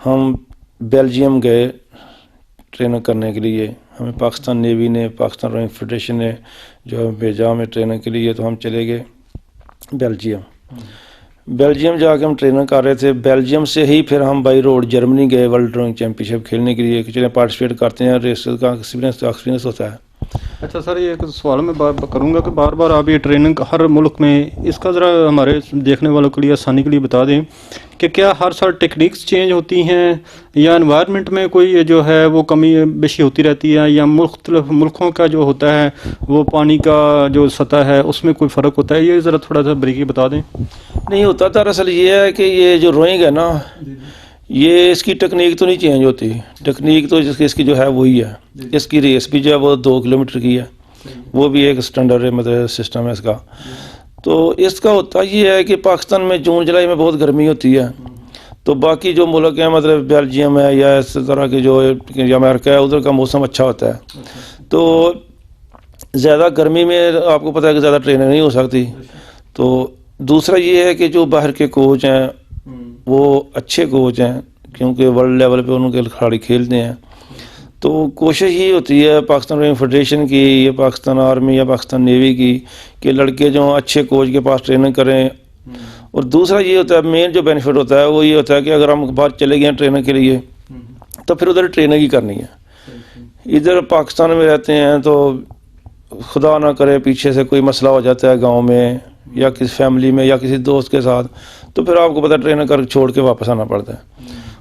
ہم بیلجیم گئے ٹریننگ کرنے کے لیے. ہمیں پاکستان نیوی نے, پاکستان روئنگ فیڈریشن نے جو ہمیں بھیجا ہمیں ٹریننگ کے لیے, تو ہم چلے گئے بیلجیم. بیلجیم جا کے ہم ٹریننگ کر رہے تھے. بیلجیم سے ہی پھر ہم بائی روڈ جرمنی گئے ورلڈ ڈرائنگ چیمپئن شپ کھیلنے کے لیے, کہ چلیں پارٹیسپیٹ کرتے ہیں, ریس کا ایکسپیرینس ہوتا ہے. اچھا سر, یہ سوال میں بات کروں گا کہ بار بار آپ یہ ٹریننگ ہر ملک میں, اس کا ذرا ہمارے دیکھنے والوں کے لیے آسانی کے لیے بتا دیں کہ کیا ہر سال ٹیکنیکس چینج ہوتی ہیں, یا انوائرمنٹ میں کوئی جو ہے وہ کمی بیشی ہوتی رہتی ہے, یا مختلف ملکوں کا جو ہوتا ہے وہ پانی کا جو سطح ہے اس میں کوئی فرق ہوتا ہے؟ یہ ذرا تھوڑا سا بریکی بتا دیں. نہیں ہوتا, دراصل یہ ہے کہ یہ جو روئنگ ہے نا, یہ اس کی ٹیکنیک تو نہیں چینج ہوتی. ٹیکنیک تو اس کی جو ہے وہی ہے. اس کی ریس بھی جو ہے وہ 2 کلومیٹر کی ہے, وہ بھی ایک اسٹینڈرڈ مطلب سسٹم ہے اس کا. تو اس کا ہوتا یہ ہے کہ پاکستان میں جون جولائی میں بہت گرمی ہوتی ہے, تو باقی جو ملک ہیں مطلب بیلجیم ہے یا اس طرح کے جو امریکہ ہے, ادھر کا موسم اچھا ہوتا ہے. تو زیادہ گرمی میں آپ کو پتہ ہے کہ زیادہ ٹریننگ نہیں ہو سکتی. تو دوسرا یہ ہے کہ جو باہر کے کوچ ہیں وہ اچھے کوچ ہیں, کیونکہ ورلڈ لیول پہ ان کے کھلاڑی کھیلتے ہیں. تو کوشش یہ ہوتی ہے پاکستان رننگ فیڈریشن کی یا پاکستان آرمی یا پاکستان نیوی کی کہ لڑکے جو اچھے کوچ کے پاس ٹریننگ کریں. اور دوسرا یہ ہوتا ہے, مین جو بینیفٹ ہوتا ہے وہ یہ ہوتا ہے کہ اگر ہم باہر چلے گئے ہیں ٹریننگ کے لیے تو پھر ادھر ٹریننگ ہی کرنی ہے. ادھر پاکستان میں رہتے ہیں تو خدا نہ کرے پیچھے سے کوئی مسئلہ ہو جاتا ہے گاؤں میں یا کسی فیملی میں یا کسی دوست کے ساتھ, تو پھر آپ کو پتہ ٹریننگ کر چھوڑ کے واپس آنا پڑتا ہے.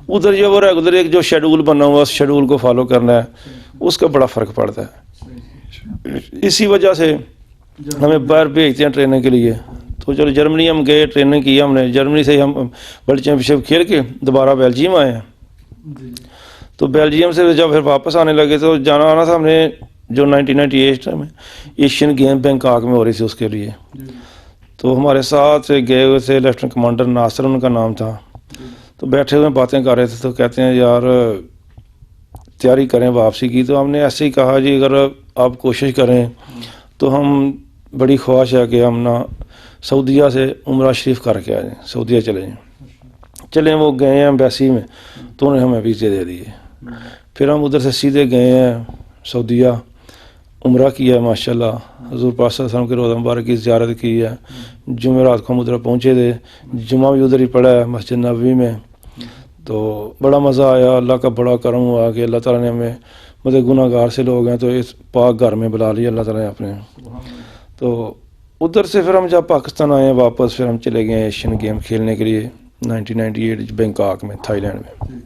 ادھر یہ وہ ریگولر ایک جو شیڈول بنا ہوا اس شیڈول کو فالو کرنا ہے, اس کا بڑا فرق پڑتا ہے. اسی وجہ سے ہمیں باہر بھیجتے ہیں ٹریننگ کے لیے. تو چلو جرمنی ہم گئے, ٹریننگ کی ہم نے, جرمنی سے ہم ورلڈ چیمپئن شپ کھیل کے دوبارہ بیلجیم آئے ہیں. تو بیلجیم سے جب پھر واپس آنے لگے تو جانا آنا تھا ہم نے جو 1998 میں ایشین گیم بینکاک میں ہو رہی تھی اس کے لیے. تو ہمارے ساتھ گئے ہوئے تھے لیفٹنٹ کمانڈر ناصر ان کا نام تھا. تو بیٹھے ہوئے باتیں کر رہے تھے, تو کہتے ہیں یار تیاری کریں واپسی کی. تو ہم نے ایسے ہی کہا جی اگر آپ کوشش کریں تو ہم بڑی خواہش ہے کہ ہم نا سعودیہ سے عمرہ شریف کر کے آ جائیں, سعودیہ چلیں. وہ گئے ہیں ایمبیسی میں تو انہیں ہمیں ویزے دے دیے. پھر ہم ادھر سے سیدھے گئے ہیں سعودیہ, عمرہ کیا ہے ماشاءاللہ, حضور پاک صلی اللہ علیہ وسلم کے روضہ مبارک کی زیارت کی ہے. جمعرات کو ہم ادھر پہنچے تھے, جمعہ بھی ادھر ہی پڑا ہے مسجد نبوی میں. تو بڑا مزہ آیا, اللہ کا بڑا کرم ہوا کہ اللہ تعالیٰ نے ہمیں مطلب گناہ گار سے لوگ ہیں تو اس پاک گھر میں بلا لیا اللہ تعالیٰ نے اپنے. تو ادھر سے پھر ہم جب پاکستان آئے واپس, پھر ہم چلے گئے ایشین گیم کھیلنے کے لیے 1998 بینکاک میں, تھائی لینڈ میں.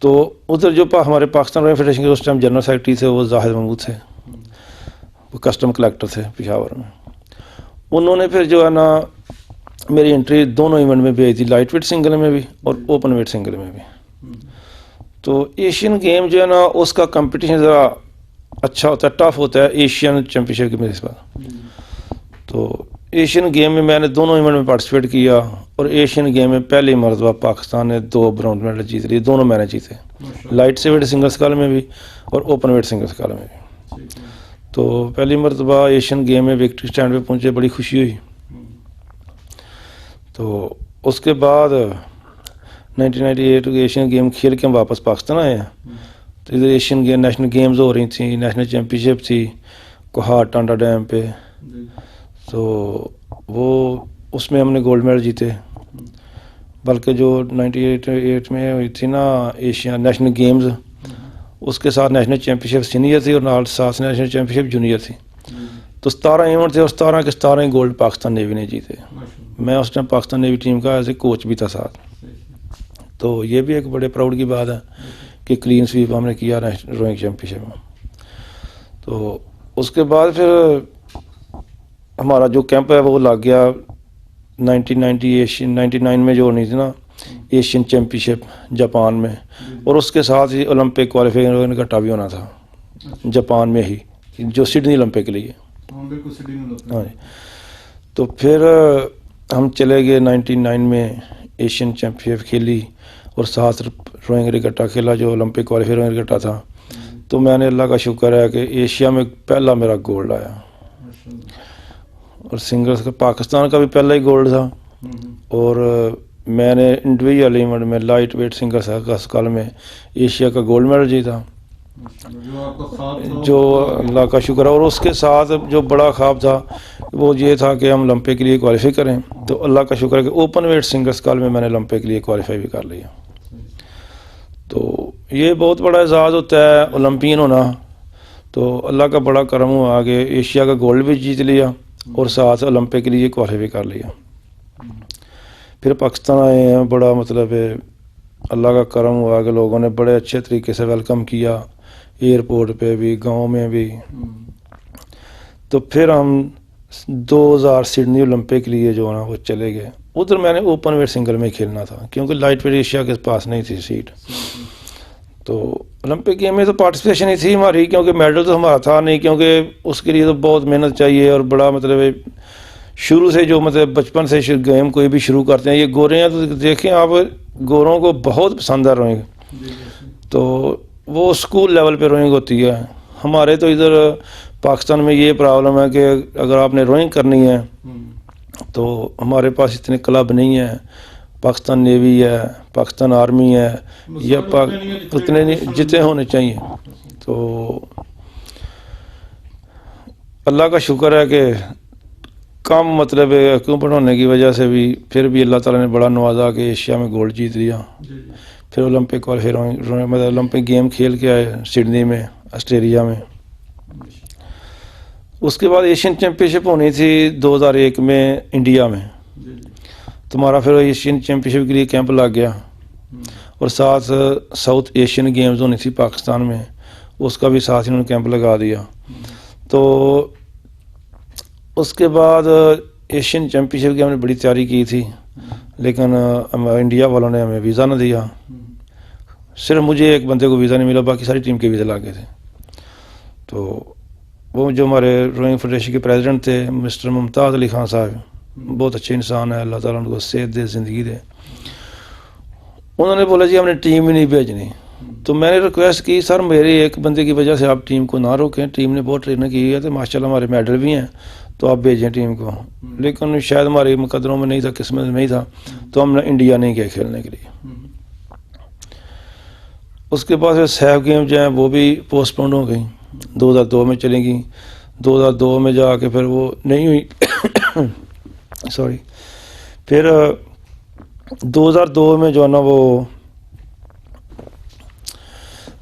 تو ادھر جو ہمارے پاکستان رننگ فیڈریشن کے اس ٹائم جنرل سیکرٹری تھے وہ زاہد محمود تھے, وہ کسٹم کلیکٹر تھے پشاور میں. انہوں نے پھر جو ہے نا میری انٹری دونوں ایونٹ میں بھیج دی, لائٹ ویٹ سنگل میں بھی اور اوپن ویٹ سنگل میں بھی. تو ایشین گیم جو ہے نا اس کا کمپٹیشن ذرا اچھا ہوتا ہے, ٹف ہوتا ہے ایشین چیمپئن شپ کی نسبت. تو ایشین گیم میں میں نے دونوں ایونٹ میں پارٹیسپیٹ کیا, اور ایشین گیم میں پہلی مرتبہ پاکستان نے 2 برونز میڈل جیت لیے, دونوں میں نے جیتے, لائٹ سے ویٹ سنگل اسکال میں بھی اور اوپن ویٹ سنگل اسکال میں بھی. تو پہلی مرتبہ ایشین گیم میں وکٹری اسٹینڈ پہ پہنچے, بڑی خوشی ہوئی. تو اس کے بعد 1998 ایشین گیم کھیل کے ہم واپس پاکستان آئے ہیں. تو ادھر ایشین گیم نیشنل گیمز ہو رہی تھیں, نیشنل چیمپئن شپ تھی کوہاٹ ٹانڈا ڈیم پہ. تو وہ اس میں ہم نے گولڈ میڈل جیتے. بلکہ جو 98 میں ہوئی تھی نا ایشیا نیشنل گیمز, اس کے ساتھ نیشنل چیمپئن شپ سینئر تھی اور ساتھ نیشنل چیمپئن شپ جونیئر تھی. تو 17 ایونٹ تھے اور 17 کے 17 گولڈ پاکستان نیوی نے جیتے. میں اس ٹائم پاکستان نیوی ٹیم کا ایز اے کوچ بھی تھا ساتھ. تو یہ بھی ایک بڑے پراؤڈ کی بات ہے کہ کلین سویپ ہم نے کیا نیشنل روئنگ چیمپئن شپ میں. تو اس کے بعد پھر ہمارا جو کیمپ ہے وہ لگ گیا 1999 میں جو ہونی تھی نا ایشین چیمپئن شپ جاپان میں, اور اس کے ساتھ ہی اولمپک کوالیفائنگ اکٹھا بھی ہونا تھا جاپان میں ہی, جو سڈنی اولمپک کے لیے. ہاں جی. تو پھر ہم چلے گئے 99 میں ایشین چیمپئن شپ کھیلی, اور ساتھ روئنگ ریگٹا کھیلا جو اولمپک کوالیفائر روئنگ ریگٹا تھا. تو میں نے اللہ کا شکر ہے کہ ایشیا میں پہلا میرا گولڈ آیا, اور سنگلز کا پاکستان کا بھی پہلا ہی گولڈ تھا, اور میں نے انڈیویجول ایونٹ میں لائٹ ویٹ سنگل سکل میں ایشیا کا گولڈ میڈل جیتا، جو اللہ کا شکر ہے۔ اور اس کے ساتھ جو بڑا خواب تھا وہ یہ تھا کہ ہم اولمپک کے لیے کوالیفائی کریں، تو اللہ کا شکر ہے کہ اوپن ویٹ سنگل سکل میں نے اولمپک کے لیے کوالیفائی بھی کر لیا۔ تو یہ بہت بڑا اعزاز ہوتا ہے اولمپئن ہونا، تو اللہ کا بڑا کرم ہوا کہ ایشیا کا گولڈ بھی جیت لیا اور ساتھ اولمپک کے لیے کوالیفائی کر لیا۔ پھر پاکستان آئے ہیں، بڑا مطلب ہے اللہ کا کرم ہوا کہ لوگوں نے بڑے اچھے طریقے سے ویلکم کیا، ایئرپورٹ پہ بھی، گاؤں میں بھی۔ تو پھر ہم 2000 سڈنی اولمپک کے لیے جو ہے نا وہ چلے گئے۔ ادھر میں نے اوپن ویٹ سنگل میں کھیلنا تھا کیونکہ لائٹ ویٹ ایشیا کے پاس نہیں تھی سیٹ، تو اولمپک گیم میں تو پارٹیسپیشن ہی تھی ہماری، کیونکہ میڈل تو ہمارا تھا نہیں، کیونکہ اس کے لیے تو بہت محنت چاہیے اور بڑا مطلب ہے شروع سے جو مطلب بچپن سے گیم کوئی بھی شروع کرتے ہیں۔ یہ گورے ہیں تو دیکھیں آپ، گوروں کو بہت پسند ہے روئنگ، تو وہ اسکول لیول پہ روئنگ ہوتی ہے۔ ہمارے تو ادھر پاکستان میں یہ پرابلم ہے کہ اگر آپ نے روئنگ کرنی ہے تو ہمارے پاس اتنے کلب نہیں ہیں، پاکستان نیوی ہے، پاکستان آرمی ہے، یا اتنے نہیں جتنے ہونے چاہیے۔ تو اللہ کا شکر ہے کہ کم مطلب اکوپمنٹ ہونے کی وجہ سے بھی پھر بھی اللہ تعالیٰ نے بڑا نوازا کہ ایشیا میں گولڈ جیت لیا۔ پھر اولمپک مطلب اولمپک گیم کھیل کے آئے سڈنی میں، آسٹریلیا میں۔ اس کے بعد ایشین چیمپئن شپ ہونی تھی 2001 میں انڈیا میں، تمہارا پھر ایشین چیمپئن شپ کے لیے کیمپ لگ گیا، اور ساتھ ساؤتھ ایشین گیمز ہونی تھی پاکستان میں، اس کا بھی ساتھ انہوں نے کیمپ لگا دیا۔ تو اس کے بعد ایشین چیمپئن شپ کی ہم نے بڑی تیاری کی تھی، لیکن انڈیا والوں نے ہمیں ویزا نہ دیا، صرف مجھے ایک بندے کو ویزا نہیں ملا، باقی ساری ٹیم کے ویزا لگ گئے تھے۔ تو وہ جو ہمارے روئنگ فیڈریشن کے پریزیڈنٹ تھے مسٹر ممتاز علی خان صاحب، بہت اچھے انسان ہیں، اللہ تعالیٰ ان کو صحت دے، زندگی دے۔ انہوں نے بولا جی ہم نے ٹیم ہی نہیں بھیجنی، تو میں نے ریکویسٹ کی سر میرے ایک بندے کی وجہ سے آپ ٹیم کو نہ روکیں، ٹیم نے بہت ٹریننگ کی ہے، تو ماشاءاللہ ہمارے میڈل بھی ہیں، تو آپ بھیجیں ٹیم کو۔ لیکن شاید ہمارے مقدروں میں نہیں تھا، قسمت میں نہیں تھا، تو ہم نے انڈیا نہیں گئے کھیلنے کے لیے۔ اس کے بعد سیف گیم جو ہیں وہ بھی پوسٹ پونڈ ہو گئیں، 2002 میں چلیں گی، 2002 میں جا کے پھر وہ نہیں ہوئی سوری۔ پھر 2002 میں جو ہے نا وہ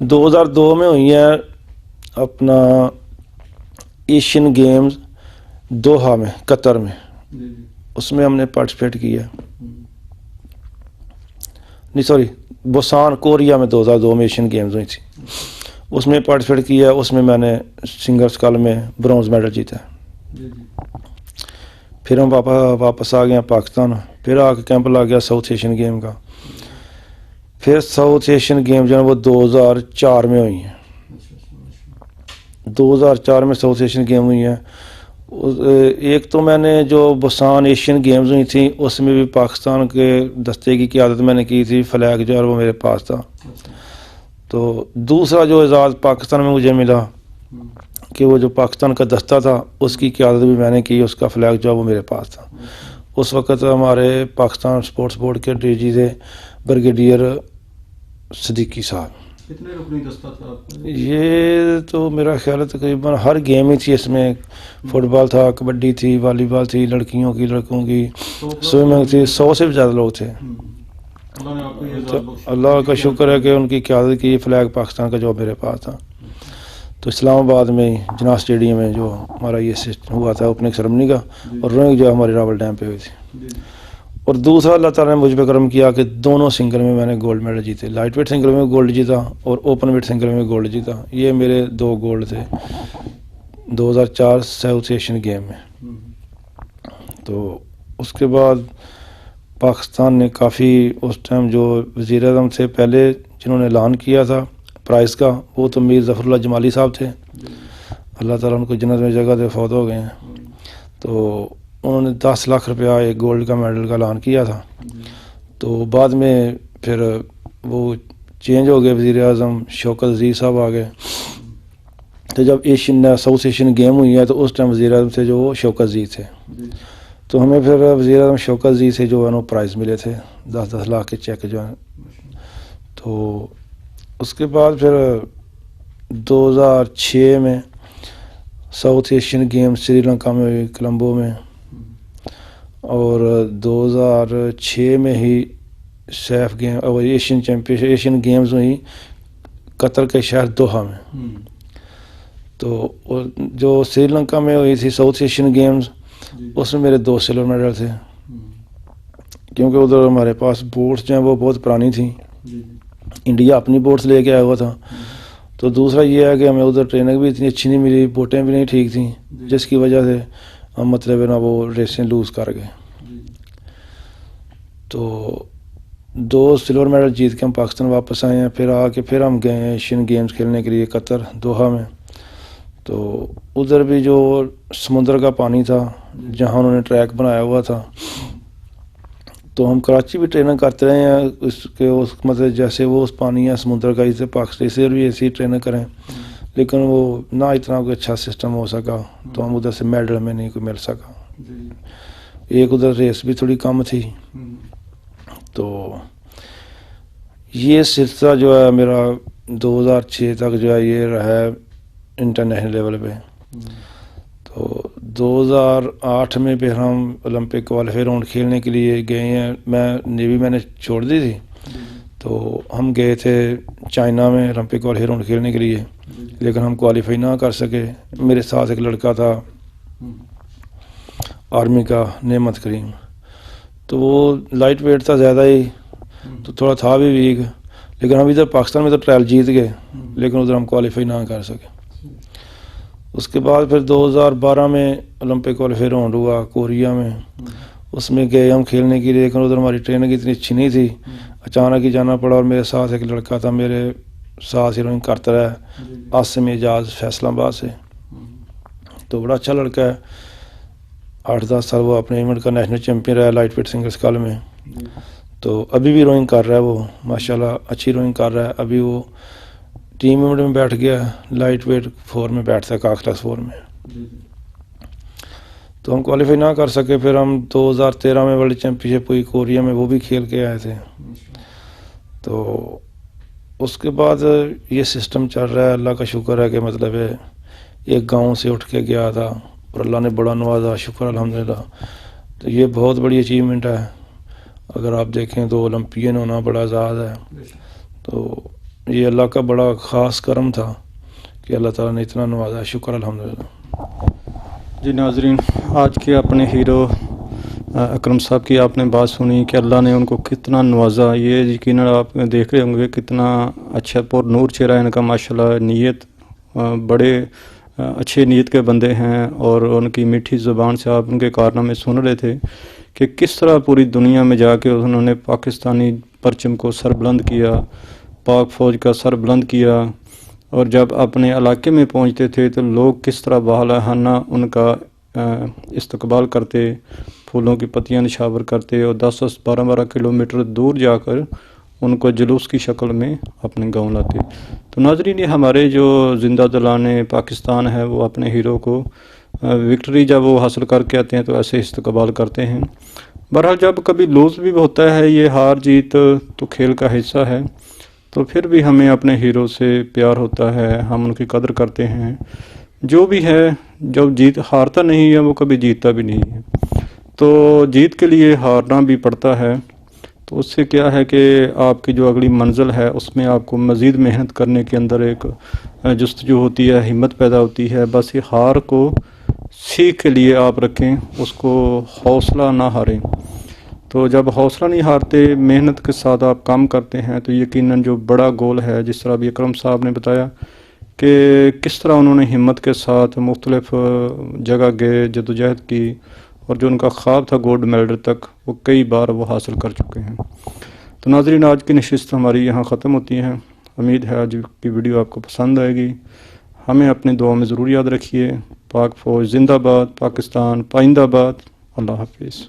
2002 میں ہوئی ہیں اپنا ایشین گیمز دوحہ میں، قطر میں، اس میں ہم نے پارٹیسپیٹ کیا، نہیں سوری بوسان کوریا میں 2002 میں ایشین گیمز ہوئی تھی، اس میں پارٹیسپیٹ کیا، اس میں نے سنگل سکل میں برونز میڈل جیتا۔ پھر ہم واپس آ گئے ہیں پاکستان، پھر آ کے کیمپ لگ گیا ساؤتھ ایشین گیم کا۔ پھر ساؤتھ ایشین گیم جو ہے وہ 2004 میں ہوئی ہیں، 2004 میں ساؤتھ ایشین گیم ہوئی ہیں۔ ایک تو میں نے جو بوسان ایشین گیمز ہوئی تھیں اس میں بھی پاکستان کے دستے کی قیادت میں نے کی تھی، فلیگ جو ہے وہ میرے پاس تھا۔ تو دوسرا جو اعزاز پاکستان میں مجھے ملا کہ وہ جو پاکستان کا دستہ تھا اس کی قیادت بھی میں نے کی، اس کا فلیگ جو ہے وہ میرے پاس تھا۔ اس وقت ہمارے پاکستان سپورٹس بورڈ کے ڈی جی تھے برگیڈیئر صدیقی صاحب۔ کتنے رکنی دستہ تھا آپ کا؟ یہ تو میرا خیال ہے تقریباً ہر گیم ہی تھی، اس میں فٹ بال تھا، کبڈی تھی، والی بال تھی، لڑکیوں کی، لڑکوں کی، سوئمنگ تھی، 100 سے بھی زیادہ لوگ تھے۔ اللہ نے آپ کو یہ تو اعزاز بخشا۔ اللہ کا شکر ہے کہ ان کی قیادت کی فلیگ پاکستان کا جو میرے پاس تھا۔ تو اسلام آباد میں جناح اسٹیڈیم میں جو ہمارا یہ ہوا تھا اوپننگ سیرمنی کا، اور روئنگ جو ہماری راول ڈیم پہ ہوئی تھی۔ اور دوسرا اللہ تعالیٰ نے مجھ پہ کرم کیا کہ دونوں سنگل میں نے گولڈ میڈل جیتے، لائٹ ویٹ سنگل میں گولڈ جیتا اور اوپن ویٹ سنگل میں گولڈ جیتا۔ یہ میرے 2 گولڈ تھے 2004 ساؤتھ ایشین گیم میں۔ تو اس کے بعد پاکستان نے کافی اس ٹائم جو وزیر اعظم تھے پہلے جنہوں نے اعلان کیا تھا پرائز کا، وہ تو میر ظفر اللہ جمالی صاحب تھے، اللہ تعالیٰ ان کو جنت میں جگہ دے، فوت ہو گئے ہیں۔ تو انہوں نے 10 لاکھ روپیہ ایک گولڈ کا میڈل کا اعلان کیا تھا۔ تو بعد میں پھر وہ چینج ہو گئے، وزیر اعظم شوکت عزیز صاحب آ گئے۔ تو جب ساؤتھ ایشین گیم ہوئی ہے تو اس ٹائم وزیر اعظم تھے جو وہ شوکت عزیز تھے۔ تو ہمیں پھر وزیر اعظم شوکت جی سے جو ہے نا پرائز ملے تھے 10-10 لاکھ کے چیک جو ہیں. تو اس کے بعد پھر 2006 میں south Asian game Sri Lanka میں ہوئی کولمبو میں, اور 2006 میں ہی سیف گیم اور ایشین گیمز ہوئی قطر کے شہر دوحہ میں. تو جو سری لنکا میں ہوئی تھی ساؤتھ ایشین گیمز, اس میں میرے 2 سلور میڈل تھے, کیونکہ ادھر ہمارے پاس بوٹس جو ہیں وہ بہت پرانی تھیں. انڈیا اپنی بوٹس لے کے آیا ہوا تھا. تو دوسرا یہ ہے کہ ہمیں ادھر ٹریننگ بھی اتنی اچھی نہیں ملی, بوٹیں بھی نہیں ٹھیک تھیں, جس کی وجہ سے ہم مطلب ہے نا وہ ریسیں لوز کر گئے. تو 2 سلور میڈل جیت کے ہم پاکستان واپس آئے ہیں. پھر آ کے پھر ہم گئے ہیں ایشین گیمز کھیلنے کے لیے قطر دوحہ میں. تو ادھر بھی جو سمندر کا پانی تھا جہاں انہوں نے ٹریک بنایا ہوا تھا, تو ہم کراچی بھی ٹریننگ کرتے رہے ہیں اس کے, اس مطلب جیسے وہ اس پانی یا سمندر کا اسے پاکستان سے بھی ایسی ٹریننگ کریں, لیکن وہ نہ اتنا کوئی اچھا سسٹم ہو سکا, تو ہم ادھر سے میڈل میں نہیں کوئی مل سکا. ایک ادھر ریس بھی تھوڑی کم تھی. تو یہ سلسلہ جو ہے میرا 2006 تک جو ہے یہ رہا ہے انٹرنیشنل لیول پہ. تو 2008 میں پھر ہم اولمپک کوالیفائی راؤنڈ کھیلنے کے لیے گئے ہیں. نیوی میں نے چھوڑ دی تھی, تو ہم گئے تھے چائنا میں اولمپک کوالیفائی راؤنڈ کھیلنے کے لیے, لیکن ہم کوالیفائی نہ کر سکے. میرے ساتھ ایک لڑکا تھا آرمی کا, نعمت کریم, تو وہ لائٹ ویٹ تھا زیادہ ہی, تو تھوڑا تھا بھی ویک, لیکن ہم ادھر پاکستان میں تو ٹرائل جیت گئے, لیکن ادھر ہم کوالیفائی نہ کر سکے. اس کے بعد پھر 2012 میں اولمپک کوالیفائی راؤنڈ ہوا کوریا میں, اس میں گئے ہم کھیلنے کے لیے, لیکن ادھر ہماری ٹریننگ اتنی اچھی نہیں تھی, اچانک ہی جانا پڑا. اور میرے ساتھ ایک لڑکا تھا, میرے ساتھ ہیروئن کرتا رہا, عاصم اعجاز فیصل آباد سے, تو بڑا اچھا لڑکا ہے. 8-10 سال وہ اپنے ایونٹ کا نیشنل چیمپئن رہا لائٹ ویٹ سنگل اسکل میں. تو ابھی بھی روئنگ کر رہا ہے وہ, ماشاءاللہ اچھی روئنگ کر رہا ہے. ابھی وہ ٹیم ایونٹ میں بیٹھ گیا, لائٹ ویٹ 4 میں بیٹھتا ہے, کاکلاس 4 میں. تو ہم کوالیفائی نہ کر سکے. پھر ہم 2013 میں ورلڈ چیمپئن شپ ہوئی کوریا میں, وہ بھی کھیل کے آئے تھے. تو اس کے بعد یہ سسٹم چل رہا ہے, اللہ کا شکر ہے کہ مطلب ہے ایک گاؤں سے اٹھ کے گیا تھا اور اللہ نے بڑا نوازا, شکر الحمدللہ. تو یہ بہت بڑی اچیومنٹ ہے. اگر آپ دیکھیں تو اولمپئن ہونا بڑا آزاد ہے. تو یہ اللہ کا بڑا خاص کرم تھا کہ اللہ تعالیٰ نے اتنا نوازا, شکر الحمدللہ. جی ناظرین, آج کے اپنے ہیرو اکرم صاحب کی آپ نے بات سنی کہ اللہ نے ان کو کتنا نوازا. یہ یقیناً آپ دیکھ رہے ہوں گے کتنا اچھا پر نور چہرہ ان کا, ماشاءاللہ. نیت بڑے اچھے نیت کے بندے ہیں, اور ان کی میٹھی زبان سے آپ ان کے کارنامے سن رہے تھے کہ کس طرح پوری دنیا میں جا کے انہوں نے پاکستانی پرچم کو سر بلند کیا, پاک فوج کا سر بلند کیا. اور جب اپنے علاقے میں پہنچتے تھے تو لوگ کس طرح باہلہانہ ان کا استقبال کرتے, پھولوں کی پتیاں نشاور کرتے, اور 10-12 کلومیٹر دور جا کر ان کو جلوس کی شکل میں اپنے گاؤں لاتے. تو ناظرین, یہ ہمارے جو زندہ دلان پاکستان ہے وہ اپنے ہیرو کو وکٹری جب وہ حاصل کر کے آتے ہیں تو ایسے استقبال کرتے ہیں. بہرحال جب کبھی لوز بھی ہوتا ہے, یہ ہار جیت تو کھیل کا حصہ ہے, تو پھر بھی ہمیں اپنے ہیرو سے پیار ہوتا ہے, ہم ان کی قدر کرتے ہیں. جو بھی ہے, جب جیت ہارتا نہیں ہے وہ کبھی جیتتا بھی نہیں ہے. تو جیت کے لیے ہارنا بھی پڑتا ہے. تو اس سے کیا ہے کہ آپ کی جو اگلی منزل ہے اس میں آپ کو مزید محنت کرنے کے اندر ایک جستجو ہوتی ہے, ہمت پیدا ہوتی ہے. بس یہ ہار کو سیکھ کے لیے آپ رکھیں, اس کو حوصلہ نہ ہاریں. تو جب حوصلہ نہیں ہارتے, محنت کے ساتھ آپ کام کرتے ہیں, تو یقیناً جو بڑا گول ہے, جس طرح ابھی اکرم صاحب نے بتایا کہ کس طرح انہوں نے ہمت کے ساتھ مختلف جگہ گئے, جدوجہد کی, اور جو ان کا خواب تھا گولڈ میڈل تک, وہ کئی بار وہ حاصل کر چکے ہیں. تو ناظرین, آج کی نشست ہماری یہاں ختم ہوتی ہے. امید ہے آج کی ویڈیو آپ کو پسند آئے گی. ہمیں اپنی دعا میں ضرور یاد رکھیے. پاک فوج زندہ باد, پاکستان پائندہ باد. اللہ حافظ.